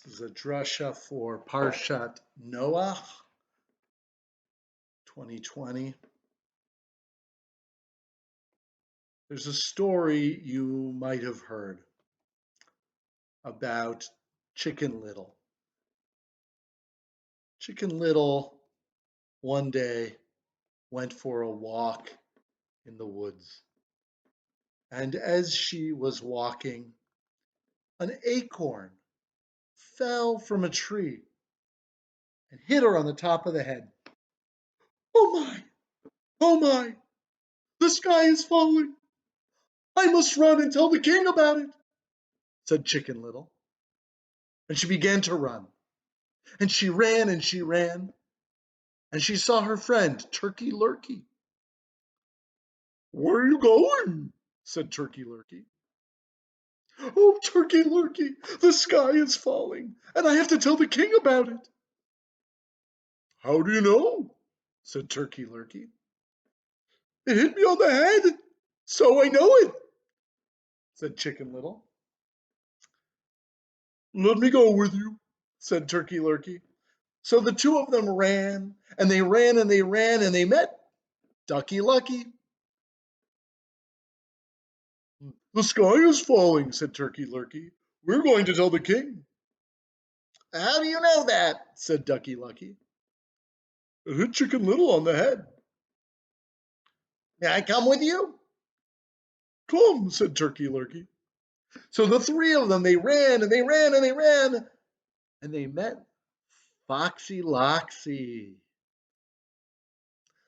This is a drasha for Parshat Noach 2020. There's a story you might have heard about Chicken Little. Chicken Little one day went for a walk in the woods. And as she was walking, an acorn fell from a tree and hit her on the top of the head. "Oh my! Oh my! The sky is falling! I must run and tell the king about it," said Chicken Little. And she began to run. And she ran and she ran. And she saw her friend, Turkey Lurkey. "Where are you going?" said Turkey Lurkey. "Oh, Turkey Lurkey, the sky is falling, and I have to tell the king about it." "How do you know?" said Turkey Lurkey. "It hit me on the head, so I know it," said Chicken Little. "Let me go with you," said Turkey Lurkey. So the two of them ran, and they ran and they ran, and they met Ducky Lucky. "The sky is falling," said Turkey Lurkey. "We're going to tell the king." "How do you know that?" said Ducky Lucky. "It hit Chicken Little on the head." "May I come with you?" "Come," said Turkey Lurkey. So the three of them, they ran and they ran and they ran, and they met Foxy Loxy.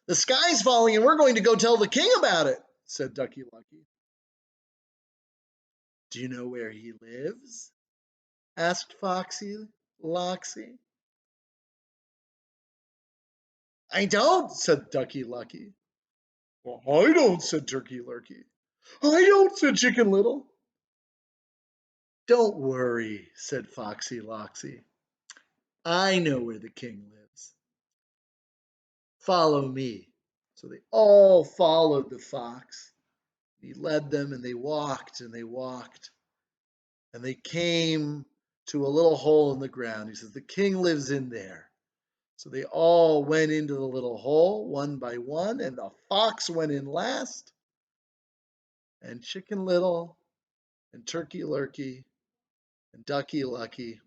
"The sky's falling and we're going to go tell the king about it," said Ducky Lucky. "Do you know where he lives?" asked Foxy Loxy. "I don't," said Ducky Lucky. "Well, I don't," said Turkey Lurkey. "I don't," said Chicken Little. "Don't worry," said Foxy Loxy. "I know where the king lives. Follow me." So they all followed the fox. He led them, and they walked and they walked, and they came to a little hole in the ground. He says, "The king lives in there." So they all went into the little hole one by one, and the fox went in last, and Chicken Little and Turkey Lurkey and Ducky Lucky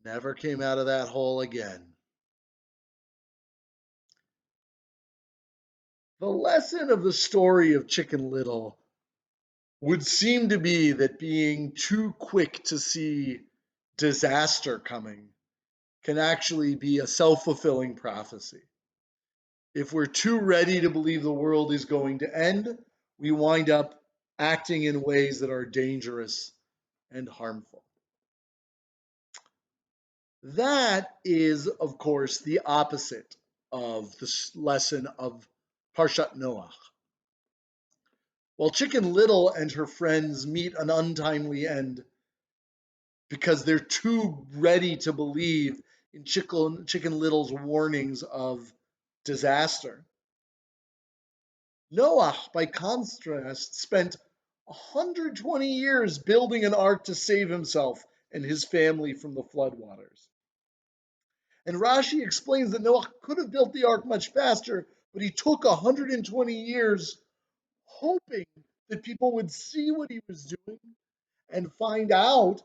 never came out of that hole again. The lesson of the story of Chicken Little would seem to be that being too quick to see disaster coming can actually be a self-fulfilling prophecy. If we're too ready to believe the world is going to end, we wind up acting in ways that are dangerous and harmful. That is, of course, the opposite of the lesson of Parshat Noach. While Chicken Little and her friends meet an untimely end because they're too ready to believe in Chicken Little's warnings of disaster, Noach, by contrast, spent 120 years building an ark to save himself and his family from the floodwaters. And Rashi explains that Noach could have built the ark much faster, but he took 120 years hoping that people would see what he was doing and find out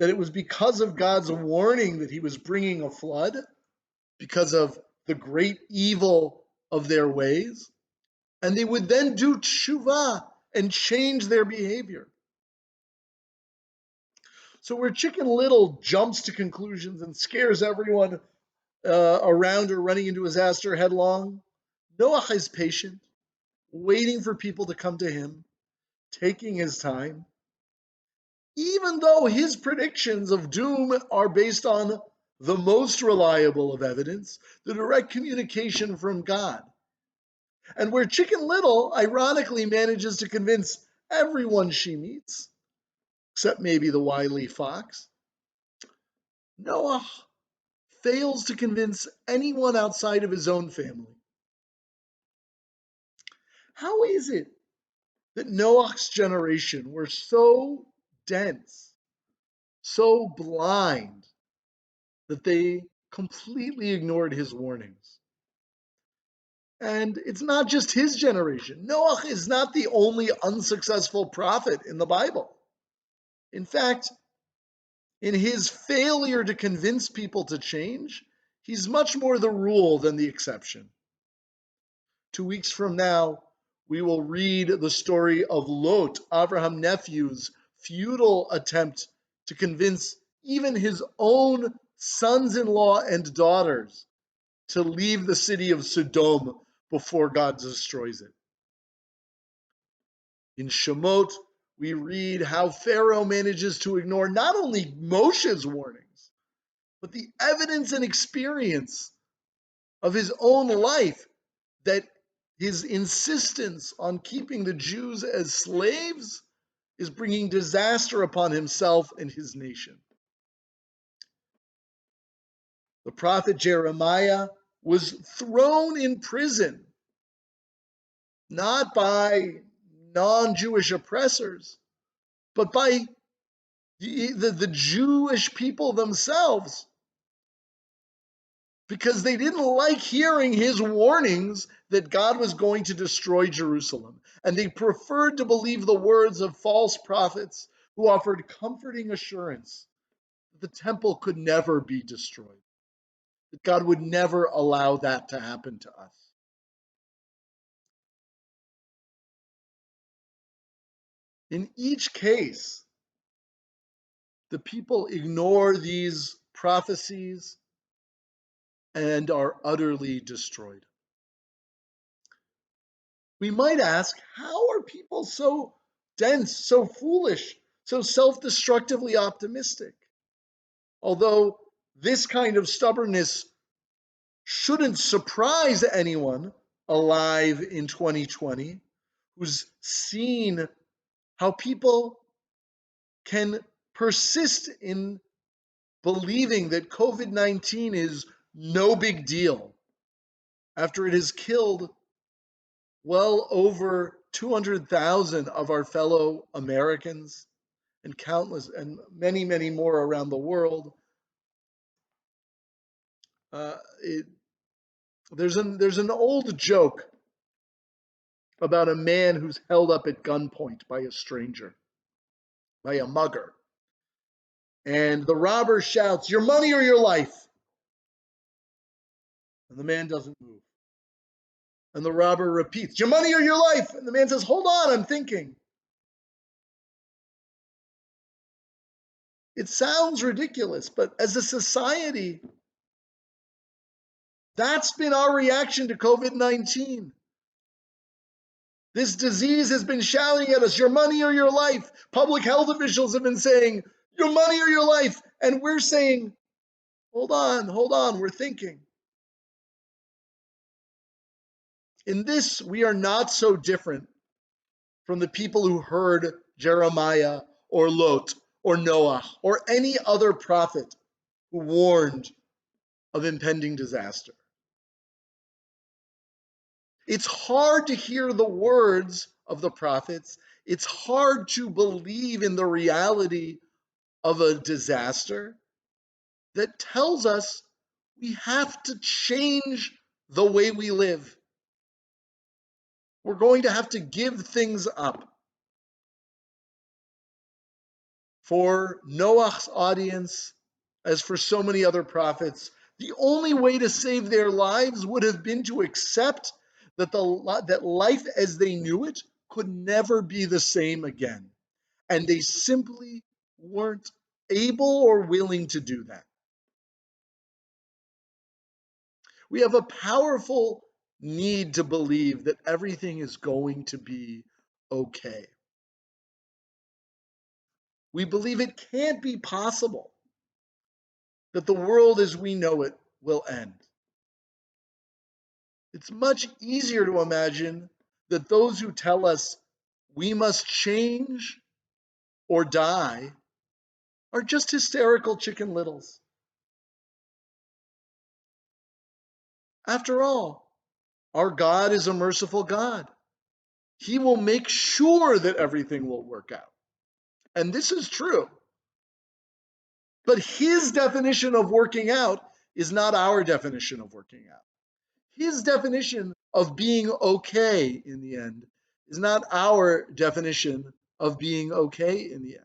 that it was because of God's warning that he was bringing a flood, because of the great evil of their ways, and they would then do tshuva and change their behavior. So where Chicken Little jumps to conclusions and scares everyone around her running into disaster headlong, Noach is patient, waiting for people to come to him, taking his time, even though his predictions of doom are based on the most reliable of evidence, the direct communication from God. And where Chicken Little ironically manages to convince everyone she meets, except maybe the wily fox, Noah fails to convince anyone outside of his own family. How is it that Noah's generation were so dense, so blind that they completely ignored his warnings. And it's not just his generation. Noach is not the only unsuccessful prophet in the Bible. In fact, in his failure to convince people to change, he's much more the rule than the exception. 2 weeks from now, we will read the story of Lot, Abraham's nephew's futile attempt to convince even his own sons-in-law and daughters to leave the city of Sodom before God destroys it. In Shemot, we read how Pharaoh manages to ignore not only Moshe's warnings, but the evidence and experience of his own life that his insistence on keeping the Jews as slaves is bringing disaster upon himself and his nation. The prophet Jeremiah was thrown in prison, not by non-Jewish oppressors, but by the Jewish people themselves, because they didn't like hearing his warnings that God was going to destroy Jerusalem. And they preferred to believe the words of false prophets who offered comforting assurance that the temple could never be destroyed, that God would never allow that to happen to us. In each case, the people ignore these prophecies and are utterly destroyed. We might ask, how are people so dense, so foolish, so self-destructively optimistic? Although this kind of stubbornness shouldn't surprise anyone alive in 2020 who's seen how people can persist in believing that COVID-19 is no big deal after it has killed well over 200,000 of our fellow Americans and countless and many, many more around the world. Uh, it, there's an old joke about a man who's held up at gunpoint by a stranger, by a mugger. And the robber shouts, "Your money or your life?" And the man doesn't move. And the robber repeats, "Your money or your life?" And the man says, "Hold on, I'm thinking." It sounds ridiculous, but as a society, that's been our reaction to COVID-19. This disease has been shouting at us, "Your money or your life." Public health officials have been saying, "Your money or your life." And we're saying, hold on, we're thinking. In this, we are not so different from the people who heard Jeremiah or Lot or Noah or any other prophet who warned of impending disaster. It's hard to hear the words of the prophets. It's hard to believe in the reality of a disaster that tells us we have to change the way we live. We're going to have to give things up. For Noach's audience, as for so many other prophets, the only way to save their lives would have been to accept that that life as they knew it could never be the same again. And they simply weren't able or willing to do that. We have a powerful need to believe that everything is going to be okay. We believe it can't be possible that the world as we know it will end. It's much easier to imagine that those who tell us we must change or die are just hysterical Chicken Littles. After all, our God is a merciful God. He will make sure that everything will work out. And this is true. But his definition of working out is not our definition of working out. His definition of being okay in the end is not our definition of being okay in the end.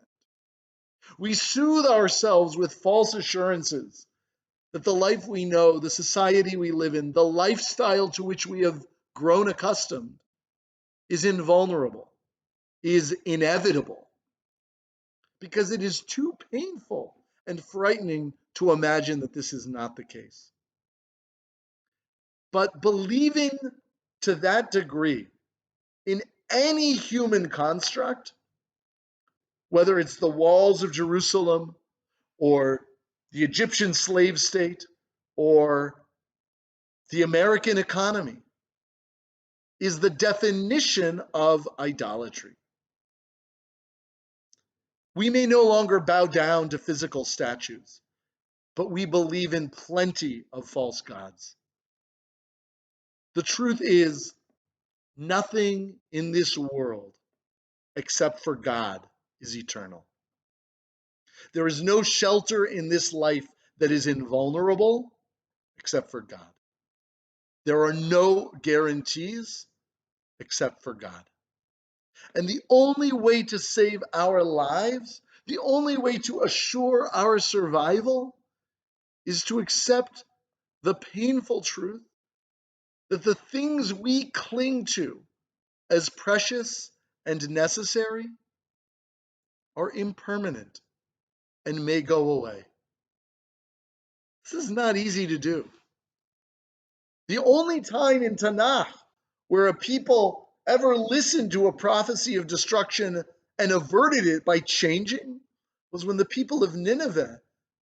We soothe ourselves with false assurances that the life we know, the society we live in, the lifestyle to which we have grown accustomed is invulnerable, is inevitable, because it is too painful and frightening to imagine that this is not the case. But believing to that degree in any human construct, whether it's the walls of Jerusalem or the Egyptian slave state or the American economy, is the definition of idolatry. We may no longer bow down to physical statues, but we believe in plenty of false gods. The truth is, nothing in this world except for God is eternal. There is no shelter in this life that is invulnerable except for God. There are no guarantees except for God. And the only way to save our lives, the only way to assure our survival, is to accept the painful truth that the things we cling to as precious and necessary are impermanent and may go away. This is not easy to do. The only time in Tanakh where a people ever listened to a prophecy of destruction and averted it by changing was when the people of Nineveh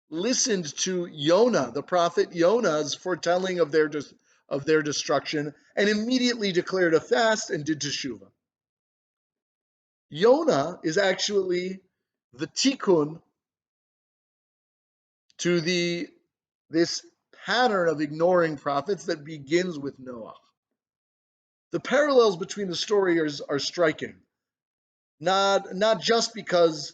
listened to Yonah, the prophet Yonah's foretelling of their destruction, and immediately declared a fast and did teshuvah. Yonah is actually the tikkun to this pattern of ignoring prophets that begins with Noah. The parallels between the stories are striking, not just because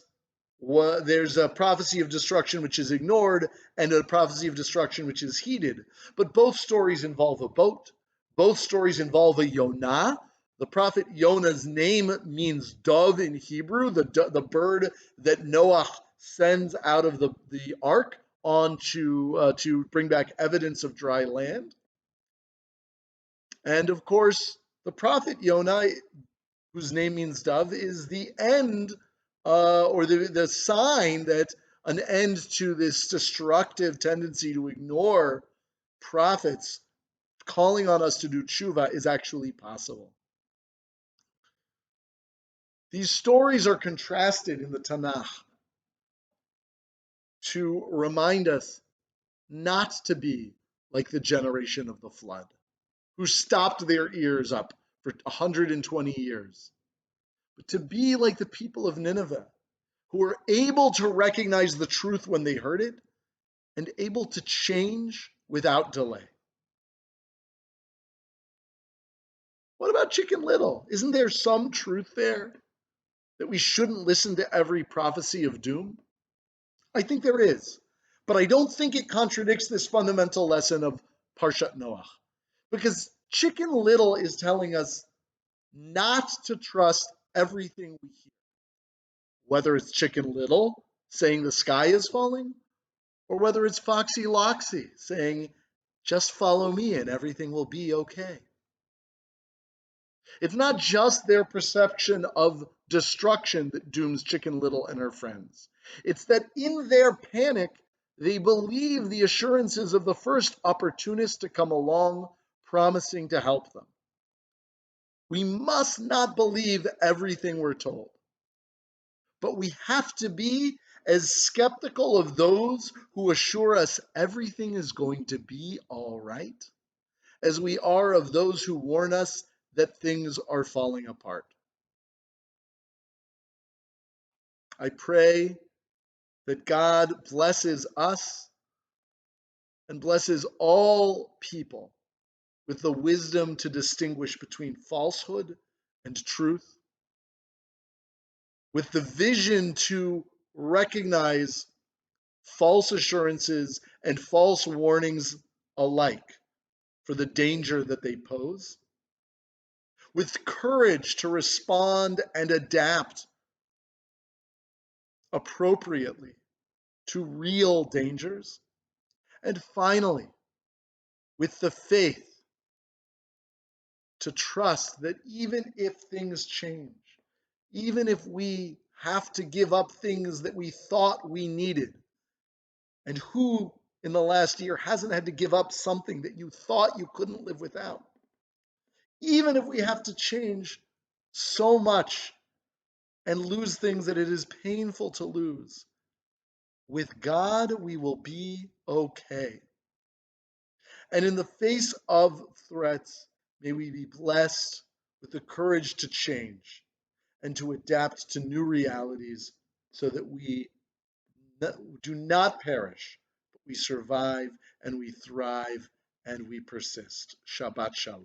there's a prophecy of destruction which is ignored and a prophecy of destruction which is heeded, but both stories involve a boat. Both stories involve a Yonah. The prophet Yonah's name means dove in Hebrew, the bird that Noah sends out of the ark to bring back evidence of dry land. And of course, the prophet Yonah, whose name means dove, is the end or the sign that an end to this destructive tendency to ignore prophets calling on us to do tshuva is actually possible. These stories are contrasted in the Tanakh to remind us not to be like the generation of the flood, who stopped their ears up for 120 years, but to be like the people of Nineveh, who were able to recognize the truth when they heard it and able to change without delay. What about Chicken Little? Isn't there some truth there that we shouldn't listen to every prophecy of doom? I think there is, but I don't think it contradicts this fundamental lesson of Parshat Noach, because Chicken Little is telling us not to trust everything we hear, whether it's Chicken Little saying the sky is falling, or whether it's Foxy Loxy saying, just follow me and everything will be okay. It's not just their perception of destruction that dooms Chicken Little and her friends. It's that in their panic, they believe the assurances of the first opportunist to come along, promising to help them. We must not believe everything we're told, but we have to be as skeptical of those who assure us everything is going to be all right as we are of those who warn us that things are falling apart. I pray that God blesses us and blesses all people with the wisdom to distinguish between falsehood and truth, with the vision to recognize false assurances and false warnings alike for the danger that they pose, with courage to respond and adapt appropriately to real dangers, and finally, with the faith to trust that even if things change, even if we have to give up things that we thought we needed, and who in the last year hasn't had to give up something that you thought you couldn't live without? Even if we have to change so much and lose things that it is painful to lose, with God we will be okay. And in the face of threats, may we be blessed with the courage to change and to adapt to new realities so that we do not perish, but we survive and we thrive and we persist. Shabbat Shalom.